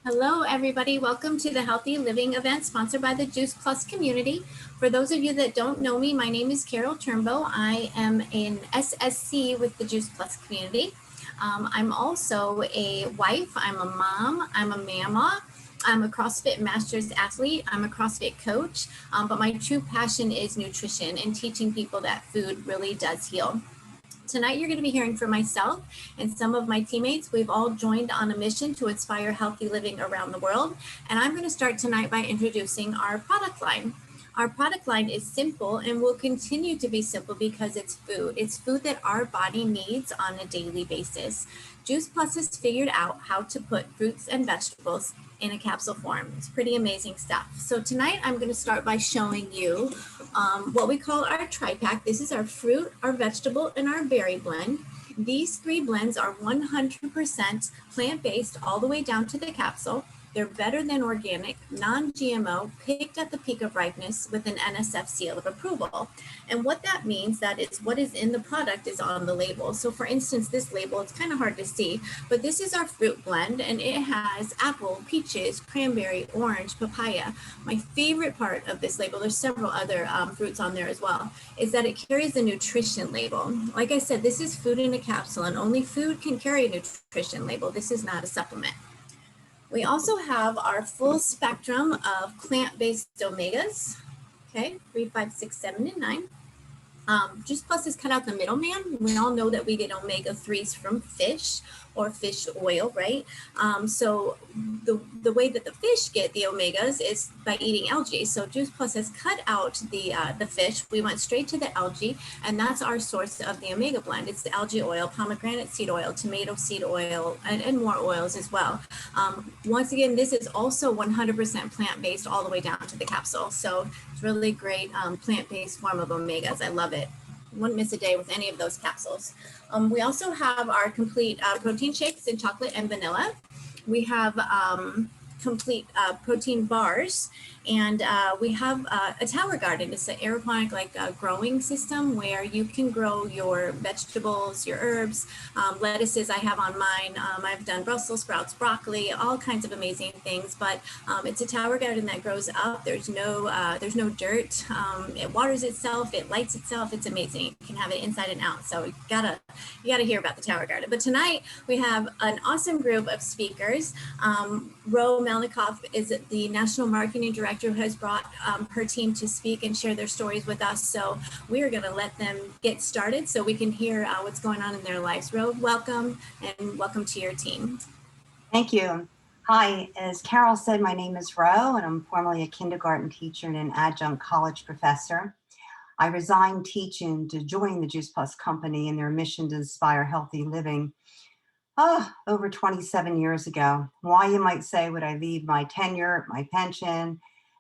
Hello, everybody. Welcome to the Healthy Living event sponsored by the Juice Plus community. For those of you that don't know me, my name is Carol Turnbow. I am an SSC with the Juice Plus community. I'm also a wife, I'm a mom, I'm a mama, I'm a CrossFit Masters athlete, I'm a CrossFit coach, but my true passion is nutrition and teaching people that food really does heal. Tonight, you're going to be hearing from myself and some of my teammates. We've all joined on a mission to inspire healthy living around the world. And I'm going to start tonight by introducing our product line. Our product line is simple and will continue to be simple because it's food. It's food that our body needs on a daily basis. Juice Plus has figured out how to put fruits and vegetables in a capsule form. It's pretty amazing stuff. So tonight I'm going to start by showing you what we call our tri-pack. This is our fruit, our vegetable, and our berry blend. These three blends are 100% plant-based all the way down to the capsule. They're better than organic, non-GMO, picked at the peak of ripeness with an NSF seal of approval. And what that means, that is what is in the product is on the label. So for instance, this label, it's kind of hard to see, but this is our fruit blend and it has apple, peaches, cranberry, orange, papaya. My favorite part of this label, there's several other fruits on there as well, is that it carries a nutrition label. Like I said, this is food in a capsule and only food can carry a nutrition label. This is not a supplement. We also have our full spectrum of plant-based omegas, okay, 3, 5, 6, 7, and 9. Juice Plus has cut out the middleman. We all know that we get omega-3s from fish or fish oil, right? So the way that the fish get the omegas is by eating algae. So Juice Plus has cut out the fish. We went straight to the algae, and that's our source of the omega blend. It's the algae oil, pomegranate seed oil, tomato seed oil, and more oils as well. Once again, this is also 100% plant-based all the way down to the capsule. So it's really great plant-based form of omegas. I love it. Wouldn't miss a day with any of those capsules. We also have our complete protein shakes in chocolate and vanilla. We have complete protein bars, and we have a tower garden. It's an aeroponic growing system where you can grow your vegetables, your herbs, lettuces I have on mine. I've done Brussels sprouts, broccoli, all kinds of amazing things, but it's a tower garden that grows up. There's no dirt. It waters itself, it lights itself. It's amazing. You can have it inside and out. So you gotta hear about the tower garden. But tonight we have an awesome group of speakers. Roe Melnicove is the National Marketing Director who has brought her team to speak and share their stories with us. So we are going to let them get started so we can hear what's going on in their lives. Roe, welcome, and welcome to your team. Thank you. Hi, as Carol said, my name is Roe, and I'm formerly a kindergarten teacher and an adjunct college professor. I resigned teaching to join the Juice Plus company in their mission to inspire healthy living over 27 years ago. Why, you might say, would I leave my tenure, my pension,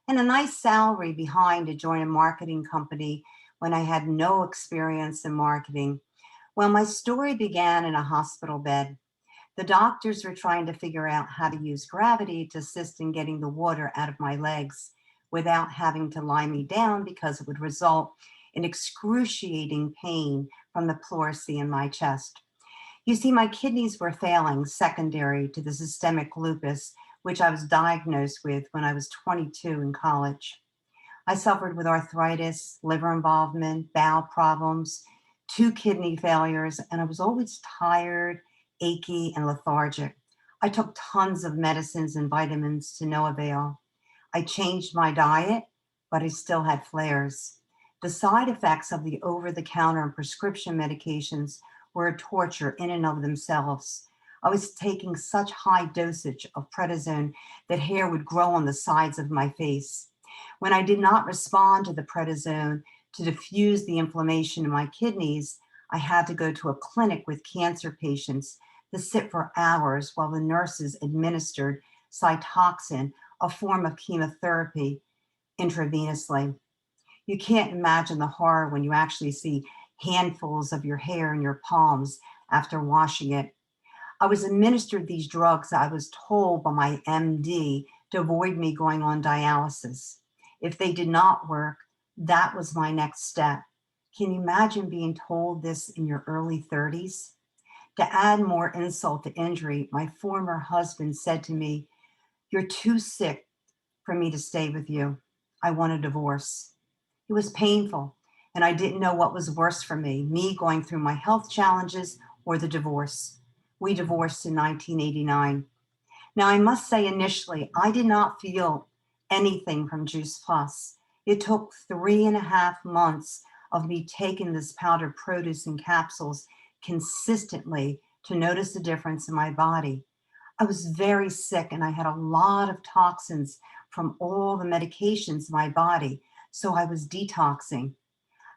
and a nice salary behind to join a marketing company when I had no experience in marketing? Well, my story began in a hospital bed. The doctors were trying to figure out how to use gravity to assist in getting the water out of my legs without having to lie me down because it would result in excruciating pain from the pleurisy in my chest. You see, my kidneys were failing secondary to the systemic lupus, which I was diagnosed with when I was 22 in college. I suffered with arthritis, liver involvement, bowel problems, 2 kidney failures, and I was always tired, achy, and lethargic. I took tons of medicines and vitamins to no avail. I changed my diet, but I still had flares. The side effects of the over-the-counter and prescription medications were a torture in and of themselves. I was taking such high dosage of prednisone that hair would grow on the sides of my face. When I did not respond to the prednisone to diffuse the inflammation in my kidneys, I had to go to a clinic with cancer patients to sit for hours while the nurses administered Cytoxan, a form of chemotherapy, intravenously. You can't imagine the horror when you actually see handfuls of your hair in your palms after washing it. I was administered these drugs, I was told by my MD, to avoid me going on dialysis. If they did not work, that was my next step. Can you imagine being told this in your early 30s? To add more insult to injury, my former husband said to me, "You're too sick for me to stay with you. I want a divorce." It was painful, and I didn't know what was worse for me going through my health challenges or the divorce. We divorced in 1989. Now, I must say initially, I did not feel anything from Juice Plus. It took 3.5 months of me taking this powdered produce in capsules consistently to notice the difference in my body. I was very sick and I had a lot of toxins from all the medications in my body, so I was detoxing.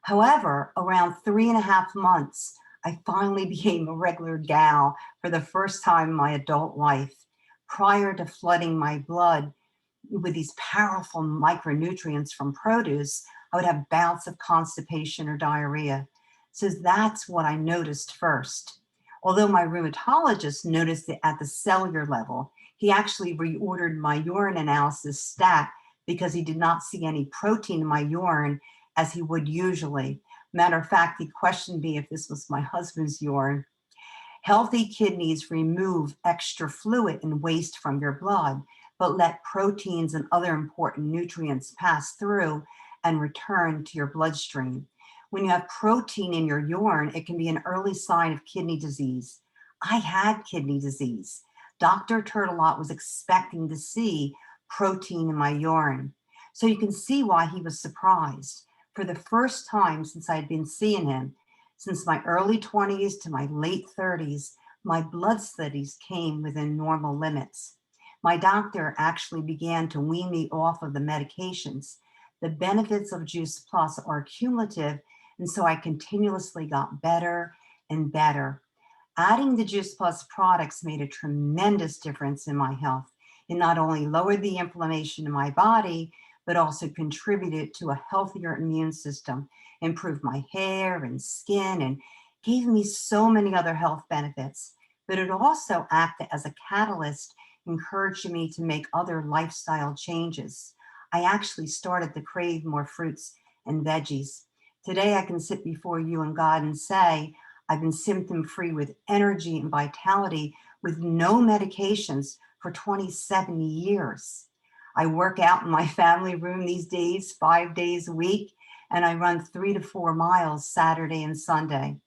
However, around 3.5 months, I finally became a regular gal for the first time in my adult life. Prior to flooding my blood with these powerful micronutrients from produce, I would have bouts of constipation or diarrhea. So that's what I noticed first. Although my rheumatologist noticed it at the cellular level, he actually reordered my urine analysis stat because he did not see any protein in my urine as he would usually. Matter of fact, he questioned me if this was my husband's urine. Healthy kidneys remove extra fluid and waste from your blood, but let proteins and other important nutrients pass through and return to your bloodstream. When you have protein in your urine, it can be an early sign of kidney disease. I had kidney disease. Dr. Turtelot was expecting to see protein in my urine. So you can see why he was surprised. For the first time since I'd been seeing him, since my early 20s to my late 30s, my blood studies came within normal limits. My doctor actually began to wean me off of the medications. The benefits of Juice Plus are cumulative, and so I continuously got better and better. Adding the Juice Plus products made a tremendous difference in my health. It not only lowered the inflammation in my body, but also contributed to a healthier immune system, improved my hair and skin, and gave me so many other health benefits. But it also acted as a catalyst, encouraging me to make other lifestyle changes. I actually started to crave more fruits and veggies. Today, I can sit before you and God and say, I've been symptom-free with energy and vitality with no medications for 27 years. I work out in my family room these days, 5 days a week, and I run 3 to 4 miles Saturday and Sunday.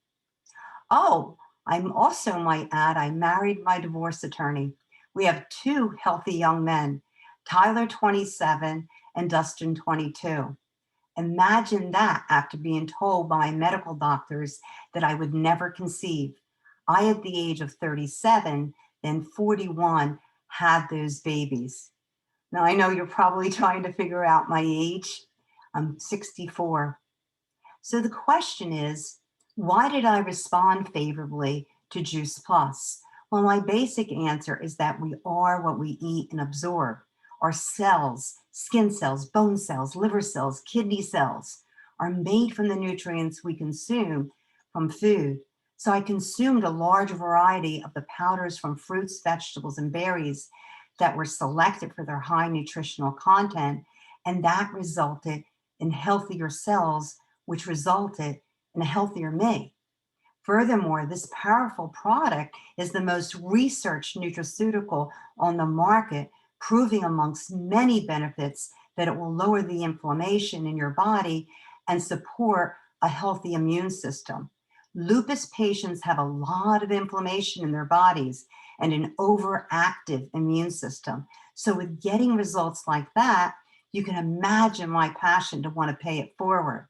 Oh, I'm also, might add, I married my divorce attorney. We have 2 healthy young men, Tyler, 27, and Dustin, 22. Imagine that after being told by medical doctors that I would never conceive. I, at the age of 37, then 41, had those babies. Now, I know you're probably trying to figure out my age. I'm 64. So the question is, why did I respond favorably to Juice Plus? Well, my basic answer is that we are what we eat and absorb. Our cells, skin cells, bone cells, liver cells, kidney cells are made from the nutrients we consume from food. So I consumed a large variety of the powders from fruits, vegetables, and berries that were selected for their high nutritional content, and that resulted in healthier cells, which resulted in a healthier me. Furthermore, this powerful product is the most researched nutraceutical on the market, proving amongst many benefits that it will lower the inflammation in your body and support a healthy immune system. Lupus patients have a lot of inflammation in their bodies and an overactive immune system. So with getting results like that, you can imagine my passion to want to pay it forward.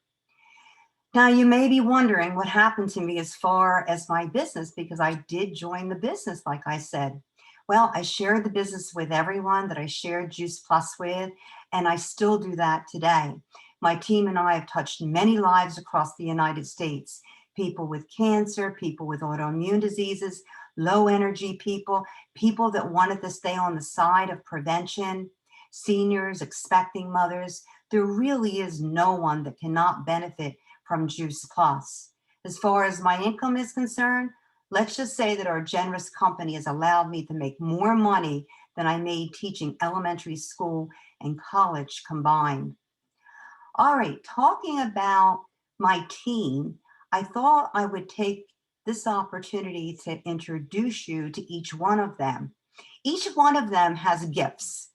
Now, you may be wondering what happened to me as far as my business, because I did join the business, like I said. Well, I shared the business with everyone that I shared Juice Plus with, and I still do that today. My team and I have touched many lives across the United States. People with cancer, people with autoimmune diseases, low energy people, people that wanted to stay on the side of prevention, seniors, expecting mothers. There really is no one that cannot benefit from Juice Plus. As far as my income is concerned, let's just say that our generous company has allowed me to make more money than I made teaching elementary school and college combined. All right, talking about my team, I thought I would take this opportunity to introduce you to each one of them. each one of them has gifts.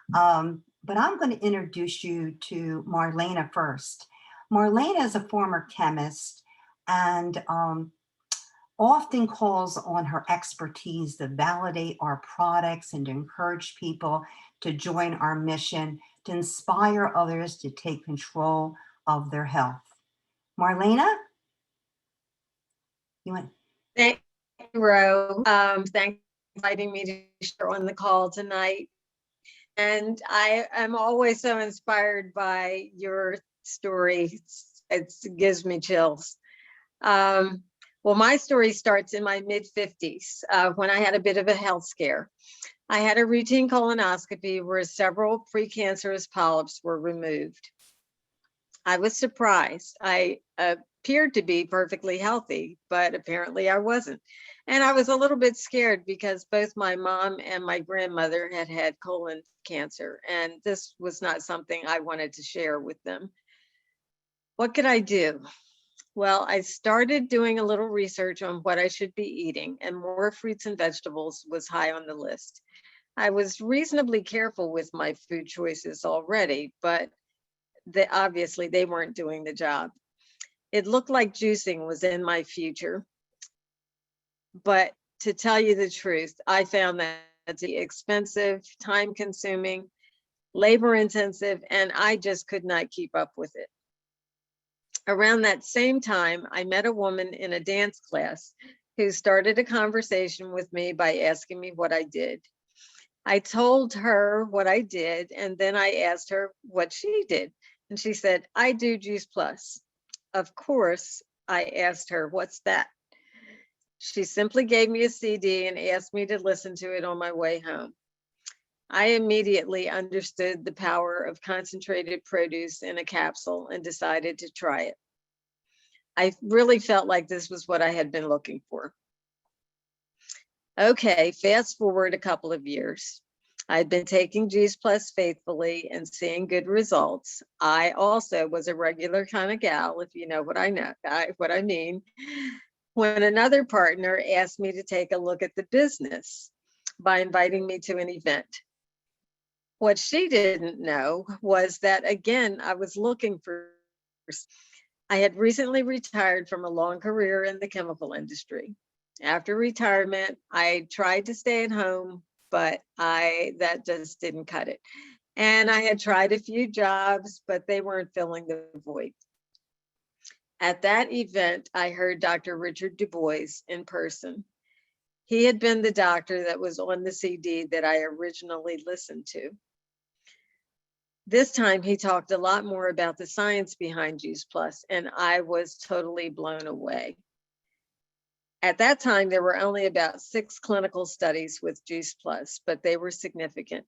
But I'm going to introduce you to Marlena first. Marlena is a former chemist and often calls on her expertise to validate our products and to encourage people to join our mission to inspire others to take control of their health. Marlena, you want? Thank you, Ro. Thanks for inviting me to share on the call tonight. And I am always so inspired by your story. It gives me chills. Well, my story starts in my mid-50s when I had a bit of a health scare. I had a routine colonoscopy where several precancerous polyps were removed. I was surprised. I appeared to be perfectly healthy, but apparently I wasn't. And I was a little bit scared because both my mom and my grandmother had had colon cancer, and this was not something I wanted to share with them. What could I do? Well, I started doing a little research on what I should be eating, and more fruits and vegetables was high on the list. I was reasonably careful with my food choices already, but obviously they weren't doing the job. It looked like juicing was in my future, but to tell you the truth, I found that to be expensive, time consuming, labor intensive, and I just could not keep up with it. Around that same time, I met a woman in a dance class who started a conversation with me by asking me what I did. I told her what I did, and then I asked her what she did. And she said, I do Juice Plus. Of course, I asked her, what's that? She simply gave me a CD and asked me to listen to it on my way home. I immediately understood the power of concentrated produce in a capsule and decided to try it. I really felt like this was what I had been looking for. Okay, fast forward a couple of years. I'd been taking Juice Plus faithfully and seeing good results. I also was a regular kind of gal, if you know what I mean, when another partner asked me to take a look at the business by inviting me to an event. What she didn't know was that, again, I was looking for. I had recently retired from a long career in the chemical industry. After retirement, I tried to stay at home, but that just didn't cut it. And I had tried a few jobs, but they weren't filling the void. At that event, I heard Dr. Richard Du Bois in person. He had been the doctor that was on the CD that I originally listened to. This time he talked a lot more about the science behind Juice Plus, and I was totally blown away. At that time, there were only about 6 clinical studies with Juice Plus, but they were significant.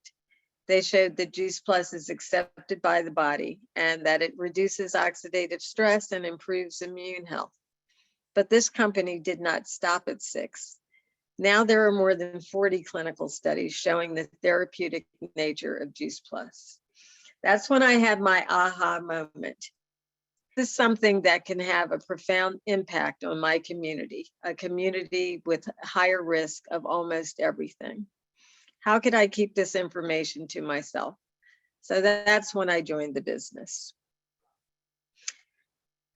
They showed that Juice Plus is accepted by the body and that it reduces oxidative stress and improves immune health. But this company did not stop at 6. Now there are more than 40 clinical studies showing the therapeutic nature of Juice Plus. That's when I had my aha moment. This is something that can have a profound impact on my community, a community with higher risk of almost everything. How could I keep this information to myself? So that's when I joined the business.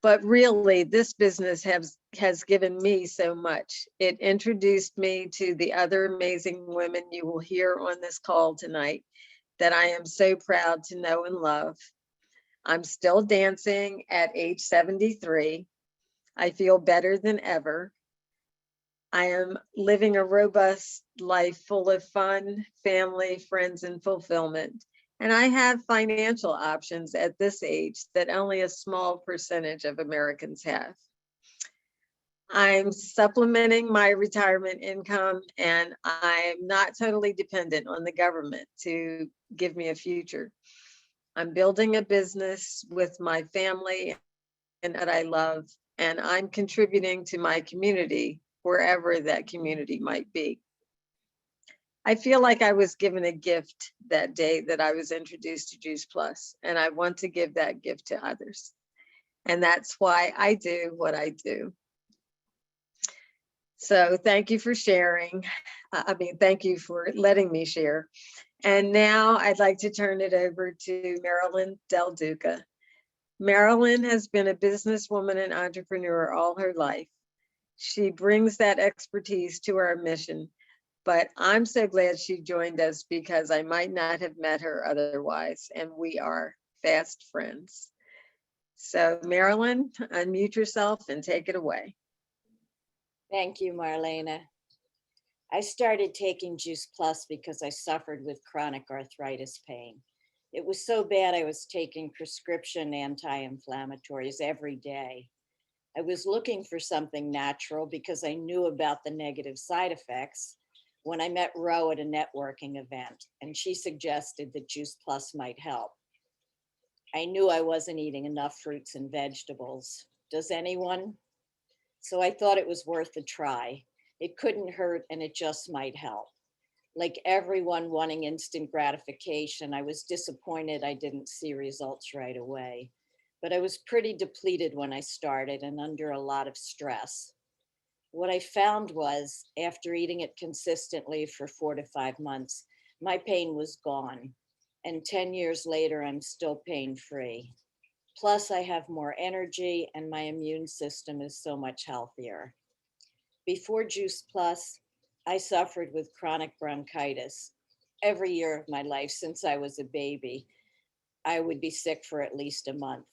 But really, this business has given me so much. It introduced me to the other amazing women you will hear on this call tonight that I am so proud to know and love. I'm still dancing at age 73. I feel better than ever. I am living a robust life full of fun, family, friends, and fulfillment. And I have financial options at this age that only a small percentage of Americans have. I'm supplementing my retirement income, and I'm not totally dependent on the government to give me a future. I'm building a business with my family and that I love, and I'm contributing to my community, wherever that community might be. I feel like I was given a gift that day that I was introduced to Juice Plus, and I want to give that gift to others. And that's why I do what I do. So thank you for sharing. Thank you for letting me share. And now I'd like to turn it over to Marilyn Del Duca. Marilyn has been a businesswoman and entrepreneur all her life. She brings that expertise to our mission, but I'm so glad she joined us because I might not have met her otherwise, and we are fast friends. So Marilyn, unmute yourself and take it away. Thank you, Marlena. I started taking Juice Plus because I suffered with chronic arthritis pain. It was so bad I was taking prescription anti-inflammatories every day. I was looking for something natural because I knew about the negative side effects when I met Roe at a networking event, and she suggested that Juice Plus might help. I knew I wasn't eating enough fruits and vegetables. Does anyone? So I thought it was worth a try. It couldn't hurt and it just might help. Like everyone wanting instant gratification, I was disappointed I didn't see results right away. But I was pretty depleted when I started and under a lot of stress. What I found was, after eating it consistently for 4 to 5 months, my pain was gone. And 10 years later, I'm still pain-free. Plus, I have more energy and my immune system is so much healthier. Before Juice Plus, I suffered with chronic bronchitis. Every year of my life since I was a baby, I would be sick for at least a month.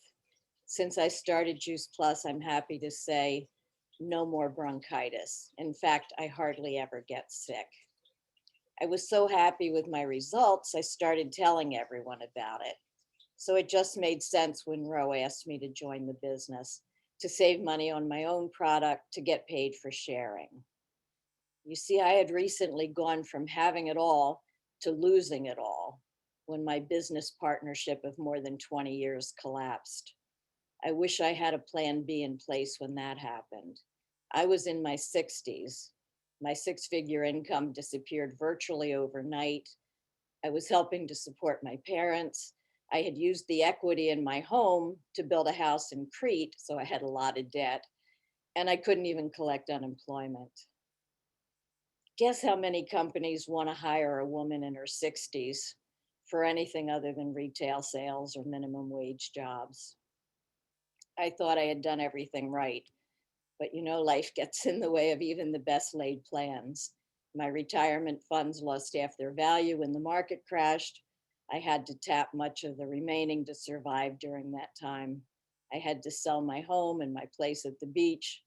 Since I started Juice Plus, I'm happy to say no more bronchitis. In fact, I hardly ever get sick. I was so happy with my results, I started telling everyone about it. So it just made sense when Roe asked me to join the business, to save money on my own product, to get paid for sharing. You see, I had recently gone from having it all to losing it all when my business partnership of more than 20 years collapsed. I wish I had a plan B in place when that happened. I was in my 60s. My 6-figure income disappeared virtually overnight. I was helping to support my parents. I had used the equity in my home to build a house in Crete, so I had a lot of debt, and I couldn't even collect unemployment. Guess how many companies want to hire a woman in her 60s for anything other than retail sales or minimum wage jobs? I thought I had done everything right, but you know, life gets in the way of even the best laid plans. My retirement funds lost half their value when the market crashed. I had to tap much of the remaining to survive during that time. I had to sell my home and my place at the beach,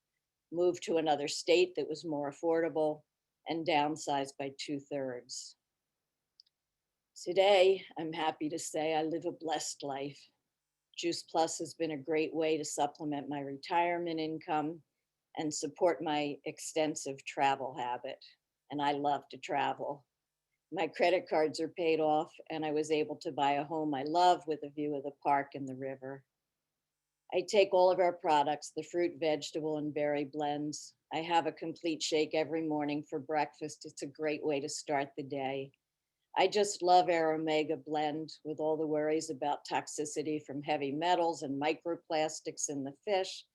move to another state that was more affordable, and downsize by 2/3. Today, I'm happy to say I live a blessed life. Juice Plus has been a great way to supplement my retirement income and support my extensive travel habit. And I love to travel. My credit cards are paid off, and I was able to buy a home I love with a view of the park and the river. I take all of our products, the fruit, vegetable, and berry blends. I have a complete shake every morning for breakfast. It's a great way to start the day. I just love our Omega blend with all the worries about toxicity from heavy metals and microplastics in the fish.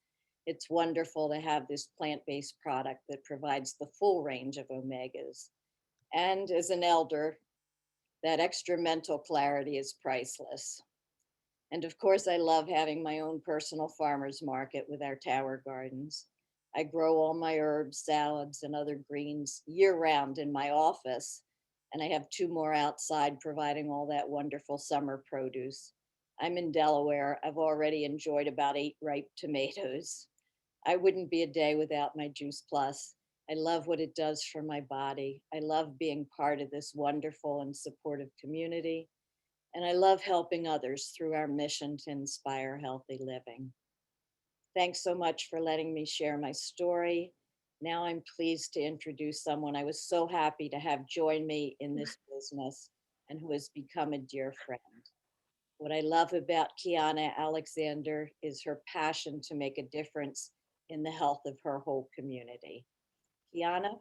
It's wonderful to have this plant-based product that provides the full range of omegas. And as an elder, that extra mental clarity is priceless. And of course, I love having my own personal farmer's market with our tower gardens. I grow all my herbs, salads, and other greens year-round in my office, and I have 2 more outside providing all that wonderful summer produce. I'm in Delaware. I've already enjoyed about 8 ripe tomatoes. I wouldn't be a day without my Juice Plus. I love what it does for my body. I love being part of this wonderful and supportive community. And I love helping others through our mission to inspire healthy living. Thanks so much for letting me share my story. Now I'm pleased to introduce someone I was so happy to have join me in this business and who has become a dear friend. What I love about Qiana Alexander is her passion to make a difference in the health of her whole community. Qiana?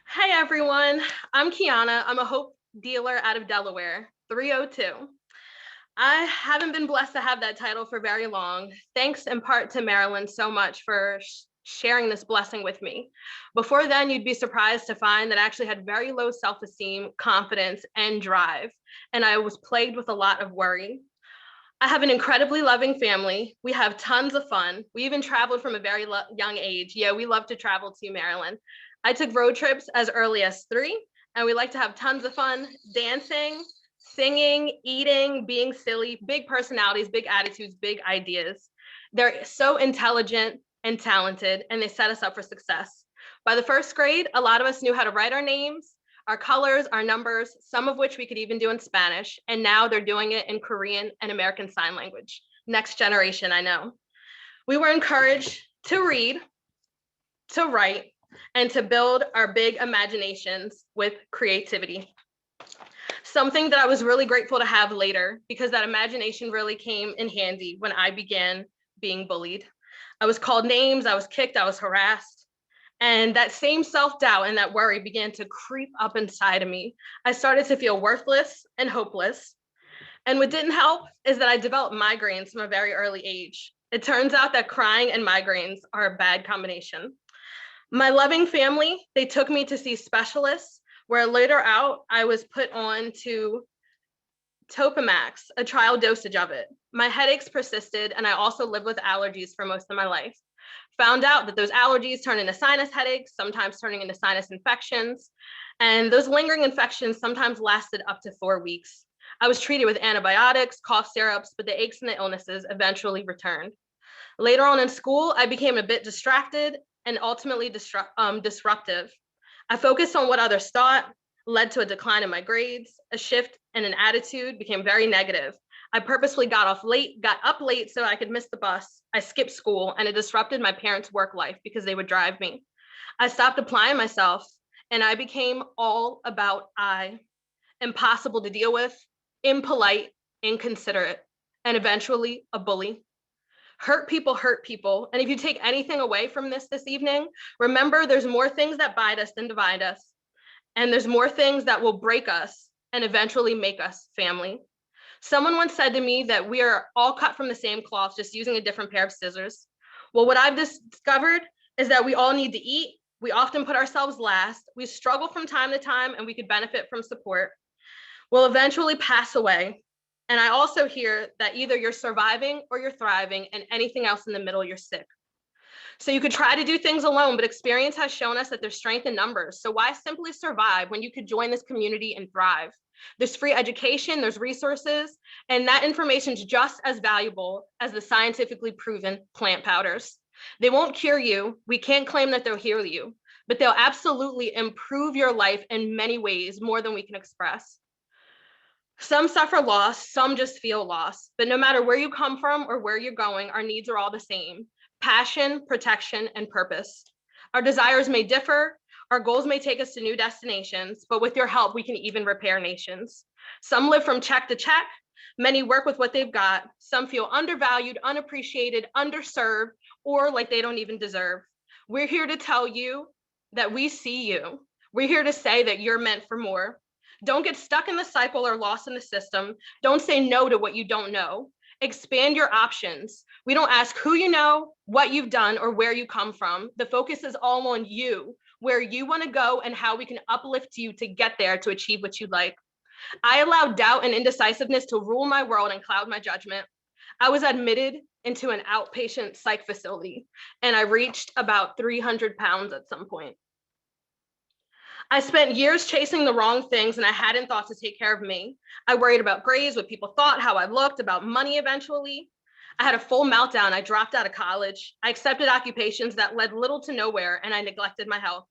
Hi, everyone. I'm Qiana. I'm a Hope dealer out of Delaware, 302. I haven't been blessed to have that title for very long. Thanks in part to Marilyn so much for sharing this blessing with me. Before then, you'd be surprised to find that I actually had very low self-esteem, confidence, and drive, and I was plagued with a lot of worry. I have an incredibly loving family. We have tons of fun. We even traveled from a very young age. Yeah, we love to travel to Maryland. I took road trips as early as 3, and we like to have tons of fun dancing, singing, eating, being silly, big personalities, big attitudes, big ideas. They're so intelligent and talented, and they set us up for success. By the 1st grade, a lot of us knew how to write our names, our colors, our numbers, some of which we could even do in Spanish, and now they're doing it in Korean and American Sign Language. Next generation, I know. We were encouraged to read, to write, and to build our big imaginations with creativity. Something that I was really grateful to have later, because that imagination really came in handy when I began being bullied. I was called names, I was kicked, I was harassed. And that same self-doubt and that worry began to creep up inside of me. I started to feel worthless and hopeless. And what didn't help is that I developed migraines from a very early age. It turns out that crying and migraines are a bad combination. My loving family, they took me to see specialists, where later out, I was put on to Topamax, a trial dosage of it. My headaches persisted, and I also lived with allergies for most of my life. Found out that those allergies turn into sinus headaches, sometimes turning into sinus infections. And those lingering infections sometimes lasted up to 4 weeks. I was treated with antibiotics, cough syrups, but the aches and the illnesses eventually returned. Later on in school, I became a bit distracted and ultimately disruptive. I focused on what others thought, led to a decline in my grades, a shift in an attitude, became very negative. I purposely got up late so I could miss the bus. I skipped school, and it disrupted my parents' work life because they would drive me. I stopped applying myself, and I became all about I. Impossible to deal with, impolite, inconsiderate, and eventually a bully. Hurt people. And if you take anything away from this evening, remember there's more things that bind us than divide us. And there's more things that will break us and eventually make us family. Someone once said to me that we are all cut from the same cloth, just using a different pair of scissors. Well, what I've discovered is that we all need to eat. We often put ourselves last. We struggle from time to time, and we could benefit from support. We'll eventually pass away. And I also hear that either you're surviving or you're thriving, and anything else in the middle, you're sick. So you could try to do things alone, but experience has shown us that there's strength in numbers. So why simply survive when you could join this community and thrive? There's free education, there's resources, and that information is just as valuable as the scientifically proven plant powders. They won't cure you. We can't claim that they'll heal you, but they'll absolutely improve your life in many ways, more than we can express. Some suffer loss, some just feel lost, but no matter where you come from or where you're going, our needs are all the same: passion, protection, and purpose. Our desires may differ, our goals may take us to new destinations, but with your help, we can even repair nations. Some live from check to check, many work with what they've got, some feel undervalued, unappreciated, underserved, or like they don't even deserve. We're here to tell you that we see you. We're here to say that you're meant for more. Don't get stuck in the cycle or lost in the system. Don't say no to what you don't know. Expand your options. We don't ask who you know, what you've done, or where you come from. The focus is all on you, where you want to go, and how we can uplift you to get there to achieve what you'd like. I allowed doubt and indecisiveness to rule my world and cloud my judgment. I was admitted into an outpatient psych facility, and I reached about 300 pounds at some point. I spent years chasing the wrong things, and I hadn't thought to take care of me. I worried about grades, what people thought, how I looked, about money eventually. I had a full meltdown. I dropped out of college. I accepted occupations that led little to nowhere, and I neglected my health.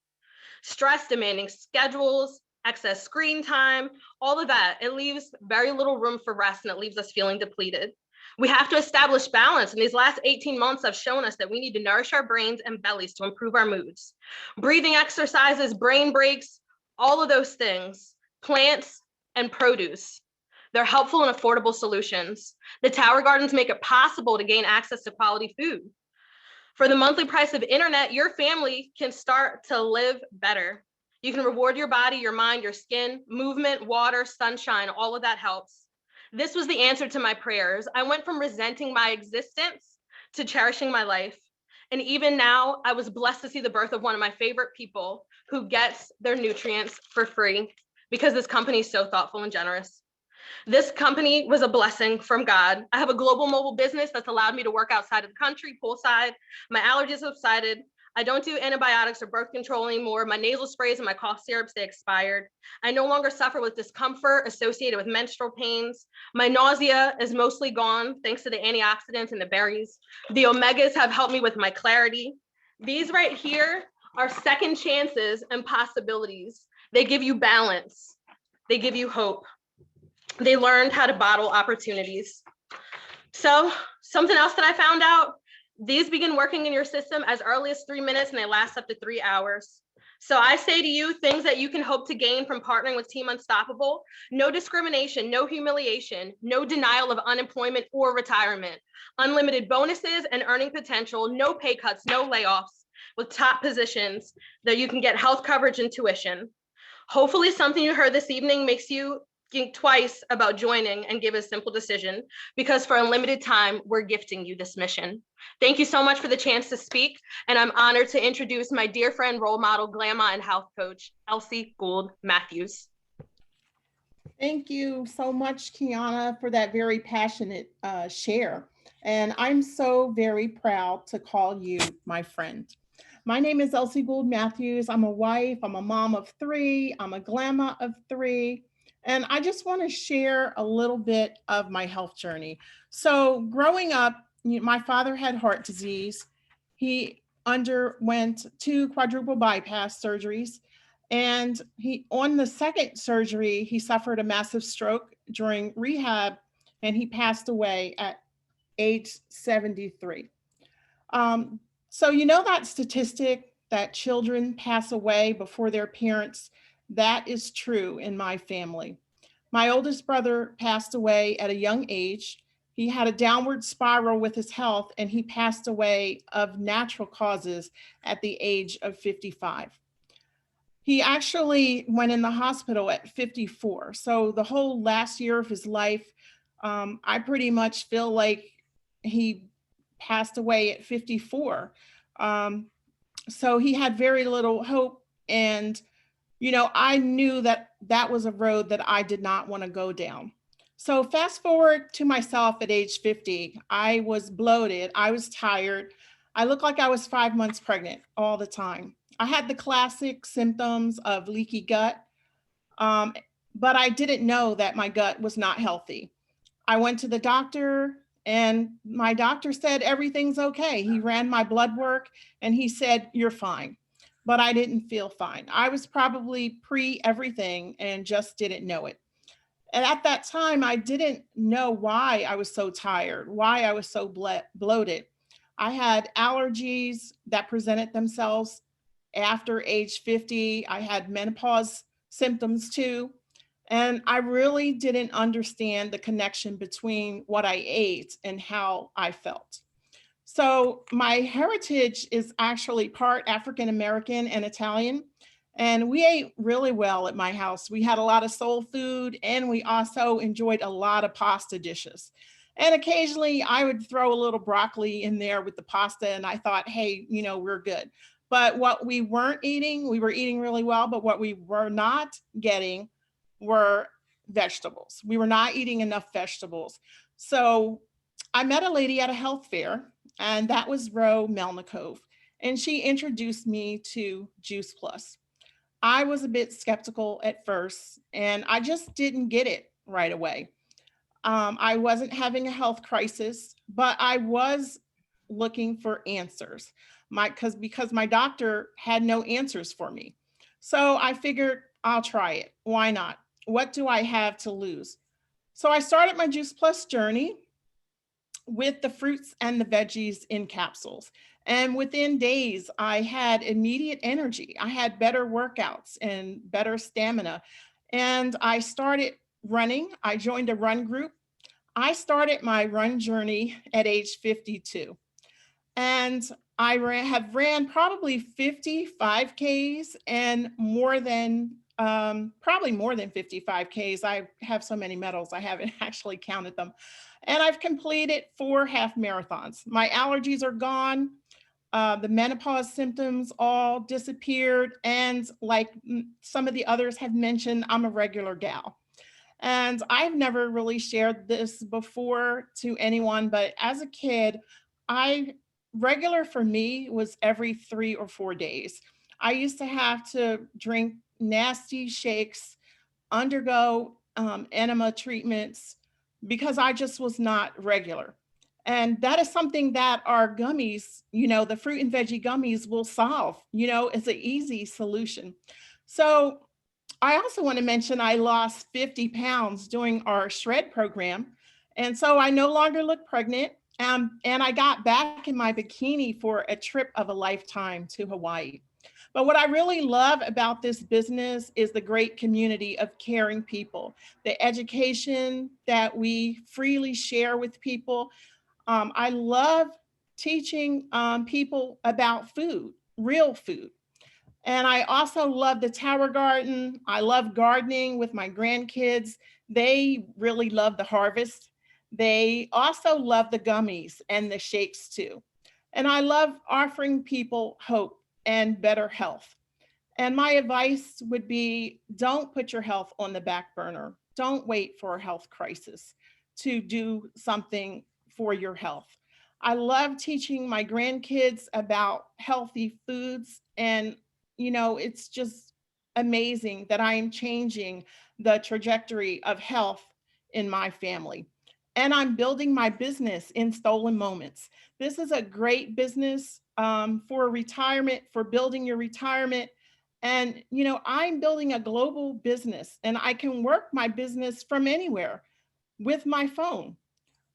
Stress, demanding schedules, excess screen time, all of that, it leaves very little room for rest, and it leaves us feeling depleted. We have to establish balance, and these last 18 months have shown us that we need to nourish our brains and bellies to improve our moods. Breathing exercises, brain breaks, all of those things, plants and produce. They're helpful and affordable solutions. The Tower Gardens make it possible to gain access to quality food. For the monthly price of internet, your family can start to live better. You can reward your body, your mind, your skin, movement, water, sunshine, all of that helps. This was the answer to my prayers. I went from resenting my existence to cherishing my life. And even now, I was blessed to see the birth of one of my favorite people who gets their nutrients for free because this company is so thoughtful and generous. This company was a blessing from God. I have a global mobile business that's allowed me to work outside of the country, poolside. My allergies have subsided. I don't do antibiotics or birth control anymore. My nasal sprays and my cough syrups, they expired. I no longer suffer with discomfort associated with menstrual pains. My nausea is mostly gone thanks to the antioxidants and the berries. The omegas have helped me with my clarity. These right here are second chances and possibilities. They give you balance. They give you hope. They learned how to bottle opportunities. So something else that I found out, these begin working in your system as early as 3 minutes and they last up to 3 hours. So I say to you, things that you can hope to gain from partnering with Team Unstoppable: no discrimination, no humiliation, no denial of unemployment or retirement, unlimited bonuses and earning potential, no pay cuts, no layoffs, with top positions that you can get health coverage and tuition. Hopefully something you heard this evening makes you think twice about joining and give a simple decision, because for a limited time, we're gifting you this mission. Thank you so much for the chance to speak. And I'm honored to introduce my dear friend, role model, glamour, and health coach, Elsie Gould Matthews. Thank you so much, Qiana, for that very passionate share. And I'm so very proud to call you my friend. My name is Elsie Gould Matthews. I'm a wife, I'm a mom of 3, I'm a glamour of 3. And I just want to share a little bit of my health journey. So growing up, my father had heart disease. He underwent 2 quadruple bypass surgeries. And on the second surgery, he suffered a massive stroke during rehab, and he passed away at age 73. So you know that statistic that children pass away before their parents? That is true in my family. My oldest brother passed away at a young age. He had a downward spiral with his health, and he passed away of natural causes at the age of 55. He actually went in the hospital at 54. So the whole last year of his life, I pretty much feel like he passed away at 54. So he had very little hope. And, I knew that that was a road that I did not want to go down. So fast forward to myself at age 50, I was bloated. I was tired. I looked like I was 5 months pregnant all the time. I had the classic symptoms of leaky gut, but I didn't know that my gut was not healthy. I went to the doctor, and my doctor said, everything's okay. He ran my blood work and he said, you're fine. But I didn't feel fine. I was probably pre everything and just didn't know it. And at that time, I didn't know why I was so tired, why I was so bloated. I had allergies that presented themselves after age 50. I had menopause symptoms too. And I really didn't understand the connection between what I ate and how I felt. So my heritage is actually part African American and Italian. And we ate really well at my house. We had a lot of soul food, and we also enjoyed a lot of pasta dishes. And occasionally I would throw a little broccoli in there with the pasta, and I thought, hey, we're good. But what we weren't eating, we were eating really well, but what we were not getting were vegetables. We were not eating enough vegetables. So I met a lady at a health fair, and that was Roe Melnicove. And she introduced me to Juice Plus. I was a bit skeptical at first, and I just didn't get it right away. I wasn't having a health crisis, but I was looking for answers because my doctor had no answers for me. So I figured I'll try it. Why not? What do I have to lose? So I started my Juice Plus journey with the fruits and the veggies in capsules. And within days, I had immediate energy. I had better workouts and better stamina. And I started running. I joined a run group. I started my run journey at age 52. And I have ran probably 55 Ks and probably more than 55 Ks. I have so many medals, I haven't actually counted them. And I've completed 4 half marathons. My allergies are gone. The menopause symptoms all disappeared. And like some of the others have mentioned, I'm a regular gal. And I've never really shared this before to anyone, but as a kid, regular for me was every 3 or 4 days. I used to have to drink nasty shakes, undergo enema treatments because I just was not regular. And that is something that our gummies, the fruit and veggie gummies will solve, it's an easy solution. So I also want to mention I lost 50 pounds during our shred program. And so I no longer look pregnant. And I got back in my bikini for a trip of a lifetime to Hawaii. But what I really love about this business is the great community of caring people, the education that we freely share with people. I love teaching people about food, real food. And I also love the Tower Garden. I love gardening with my grandkids. They really love the harvest. They also love the gummies and the shakes too. And I love offering people hope and better health. And my advice would be, don't put your health on the back burner. Don't wait for a health crisis to do something for your health. I love teaching my grandkids about healthy foods. And, it's just amazing that I am changing the trajectory of health in my family. And I'm building my business in Stolen Moments. This is a great business for retirement, for building your retirement. And, I'm building a global business and I can work my business from anywhere with my phone.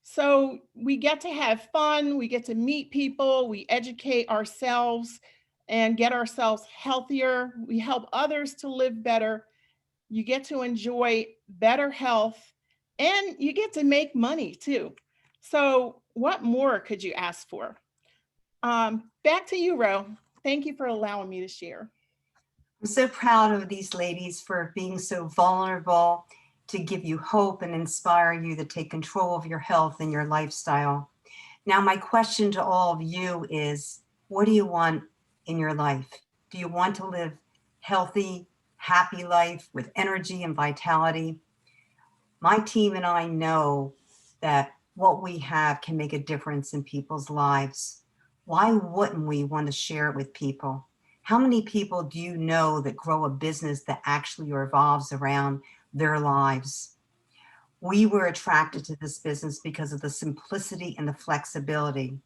So we get to have fun, we get to meet people, we educate ourselves and get ourselves healthier. We help others to live better. You get to enjoy better health and you get to make money too. So what more could you ask for? Back to you, Ro. Thank you for allowing me to share. I'm so proud of these ladies for being so vulnerable to give you hope and inspire you to take control of your health and your lifestyle. Now, my question to all of you is, what do you want in your life? Do you want to live healthy, happy life with energy and vitality? My team and I know that what we have can make a difference in people's lives. Why wouldn't we want to share it with people? How many people do you know that grow a business that actually revolves around their lives? We were attracted to this business because of the simplicity and the flexibility.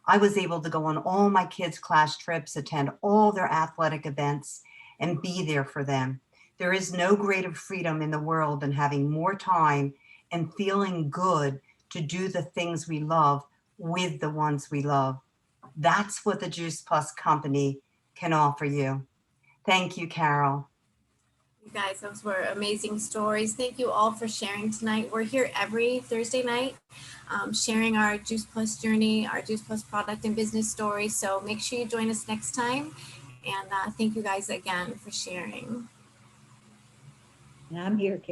I was able to go on all my kids' class trips, attend all their athletic events, and be there for them. There is no greater freedom in the world than having more time and feeling good to do the things we love with the ones we love. That's what the Juice Plus company can offer you. Thank you, Carol. You guys, those were amazing stories. Thank you all for sharing tonight. We're here every Thursday night sharing our Juice Plus journey, our Juice Plus product and business story. So make sure you join us next time. And thank you guys again for sharing. And I'm here, Carol.